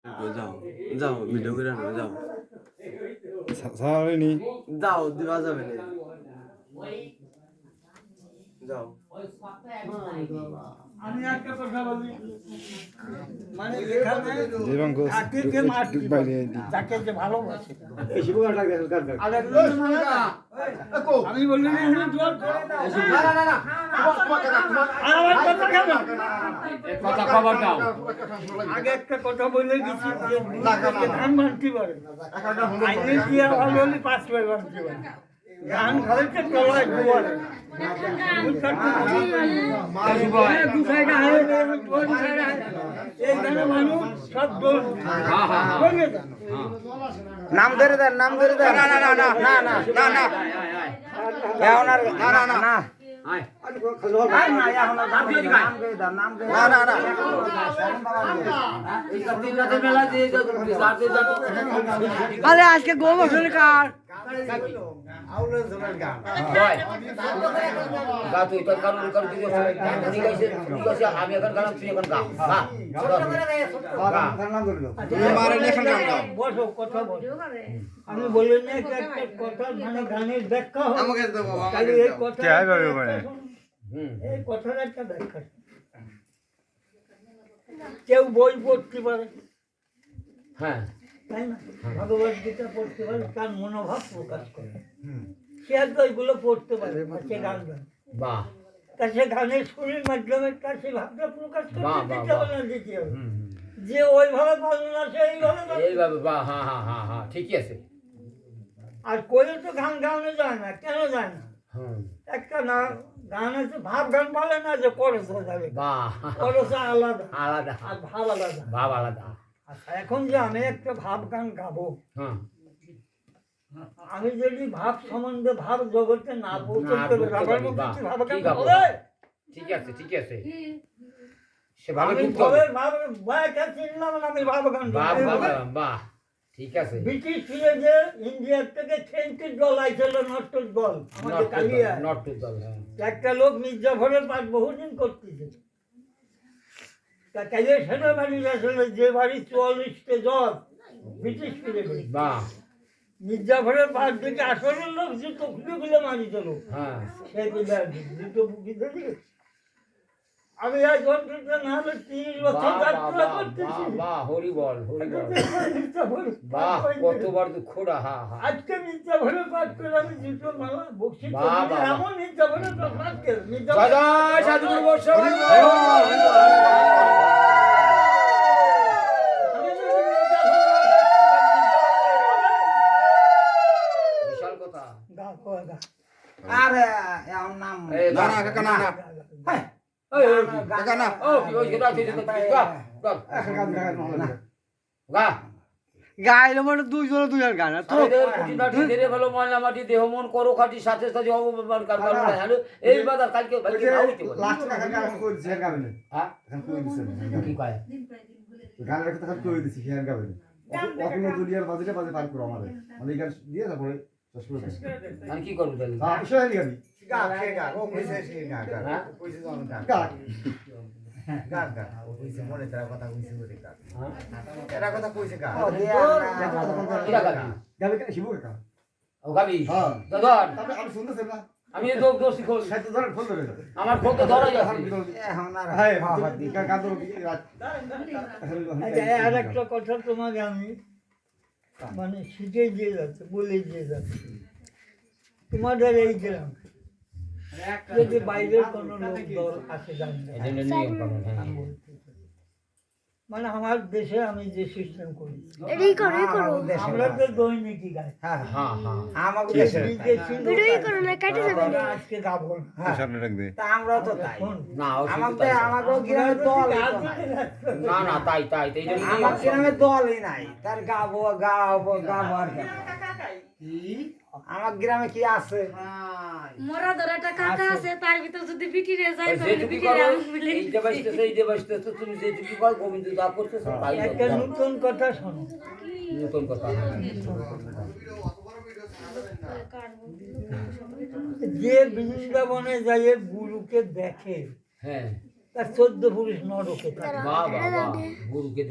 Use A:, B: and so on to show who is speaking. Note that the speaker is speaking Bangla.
A: যাও যাও ভিডিও করে আনো যাও
B: সারানি
A: যাও দিবা যাবে না যাও
C: আমি একটা কথা বলি মানে এখানে
B: জীবন গোস
C: যাকে যে মারতে
B: বাইরে
C: যাকে যে ভালোবাসে
A: বেশি বড় টাকা কার
C: আমি বললি না আমি জোর করে দাও
A: না না না
C: আমার কথা কেন
A: কথা খবর দাও
C: আগে একটা কথা বলে দিচ্ছি যে ধান ভাঙতে পারে আইনে কি আর ভালো হলে 5 বার ভাঙতে পারে ধান খাইতে তলায় গোয়ারে
D: নাম ধরে দেন নাম ধরে দেন না না না না না না না না এখন আর না না না না
E: আরে আজকে গো বছর কার
D: আমি এখন গালাম তুই এখন গা
C: বসো কথা বল আমি বলি না একটা কথা মানে গানের ব্যাখ্যা
A: আমাকে দাও বাবা
C: খালি এই কথা
B: কে আইবে মানে
C: এই কথার একটা ব্যাখ্যা কেউ বই পড়তে পারে
D: হ্যাঁ
C: তাই না ভগবত গীতা পড়তে পারে তার মনোভাব প্রকাশ করে সে আর তো ওইগুলো পড়তে পারে সে গান গান
D: বাহ
C: তা সে গানের সুরের মাধ্যমে তার সে ভাবটা প্রকাশ
D: বাহ,
C: করতে
D: বাহ,
C: দিতে হবে না দিতে হবে যে ওইভাবে পারবে না সে এইভাবে পারবে।
D: এইভাবে বাহ হ্যাঁ হ্যাঁ হ্যাঁ হ্যাঁ ঠিকই আছে
C: আর কোয়ে তো গান গাওয়ানো যায় না কেন যায় না
D: হুম
C: একটা না গান আছে ভাব গান বলে না যে করছে যাবে
D: বাহ
C: করছে আলাদা
D: আলাদা
C: আর ভাব আলাদা
D: ভাব আলাদা
C: আচ্ছা এখন যে আমি একটা ভাব গান গাবো
D: হ্যাঁ
C: আমি যদি ভাব সম্বন্ধে ভাব জগতে না পৌঁছতে
D: না বুঝতে
C: রাবার
D: পারি,
C: মুখে
D: বাহ,
C: কি ভাব গান
D: ঠিক আছে।
C: হবে
D: ঠিক আছে ঠিক আছে সেভাবে
C: আমি
D: ঢুকতে হবে
C: ভাবে ভাব বয়টা চিনলাম না আমি ভাব গান
D: বাহ
C: গাবো।
D: বাহ বাহ ঠিক আছে
C: ব্রিটিশ পিরিয়ডে ইন্ডিয়ার থেকে 20 দল আইছিল নট্টর দল আমাদের কালিয়া
D: নট টু দল হ্যাঁ
C: একটা লোক মির্জাফরের পাঠ বহুদিন করতেছে তা কালিয়া সেনাবাহিনী আসলে যে বাড়ি 44টে জল ব্রিটিশ পিরিয়ডে
D: বাহ
C: মির্জাফরের পাঠ থেকে আসলে লোক জুতো খুলে খুলে মারিছিল
D: হ্যাঁ
C: সেই পিলার জুতো বুকি ধরে আমি আজ অন্তত না হলে 30 বছর
D: বাহ
C: যাত্রা
D: বাহ
C: করতেছি
D: বাহ বাহ হরি বল
C: মির্জাফরের
D: বাহ
C: পাঠ
D: কতবার দুঃখরা হ্যাঁ হ্যাঁ
C: আজকে মির্জাফরের পাঠ করে আমি জুতো মালা বকশি
D: বাহ, বাহ, বাহ।
C: এমন মির্জাফরের পাঠ করে
D: জয় জয় সাধুগুরু বর্ষবাণী বিশাল কথা
E: আরে এখন নাম
D: এই
A: না না কাকা না না কাকা না
D: ও কি ওই যেটা আছে যেটা গা গা
E: গাইলো মানে দুইজন দুইজন গান তো
D: মাটি ধীরে ভালো ময়লা মাটি দেহ মন করো খাটি সাথে সাথে অবমান কার কারণ হ্যালো এই বাজার কালকে কালকে নাও হইতে পারে
B: লাস্ট টাকা গান কই দিছে গাবেন
D: হ্যাঁ
B: এখন কই দিছে
D: কি কয়
B: গান রাখতে খালি কই দিছি গান গাবেন অপূর্ণ দুনিয়ার বাজে বাজে পার করো আমাদের মানে গান দিয়ে তারপরে শেষ করে দেন
D: আমি কি করব তাহলে
B: হ্যাঁ বিষয় গাবি
D: হ্যাঁ কিরা গাবি
B: গাবি কেন শিবু কাকা
D: ও গাবি
B: হ্যাঁ
D: দাদা
B: তারপরে আমি শুনতেছেন না
D: আমি তো দোষী কল
B: সাইড ধরে ফোন ধরে
D: আমার ফোন তো ধরা যাচ্ছে
E: এখন আর
B: হ্যাঁ গান তো রাত
C: আচ্ছা আর একটা কথা তোমাকে আমি মানে শিখে দিয়ে যাচ্ছে বলে দিয়ে যাচ্ছে তোমাদের এই গ্রাম যদি বাইরের কোনো লোক দল আসে গান গায়,
D: এই জন্য নিয়ম কানুন হ্যাঁ
C: আমি বলতে চাই। মানে আমার দেশে আমি যে সিস্টেম করি আমরা তো দৈনিকই গাই
D: হ্যাঁ হ্যাঁ
E: আমাকে
C: আমরা আজকে গাবো না।
B: সামনে রাখ দে
E: তা আমরাও তো তাই
C: শোন,
D: না ও শুধু
E: আমাকে
D: তাই না।
E: আমাকেও গ্রামে দল
D: না না তাই তাই এই জন্য
E: আমার গ্রামে দলই নাই তার গাবো গাবো গাবো আর আমার গ্রামে কি আছে
F: মোরা ধর একটা কাকা আছে তার ভিতর যদি পিটিরে যায় তাহলে
D: যেটুকু
F: পিটিরে
D: করো
F: আমি মিলে
D: এই যে বাসতেছে এই যে বাসতেছে তুমি যেটুকু করো গোবিন্দ যা করতেছো তাই
C: একটা নতুন কথা শোনো,
D: নতুন কথা
C: যে বৃন্দাবনে যাইয়ে গুরুকে দেখে
D: হ্যাঁ
C: তার 14 পুরুষ নরকে থাকে।
D: বাহ বাহ বাহ গুরুকে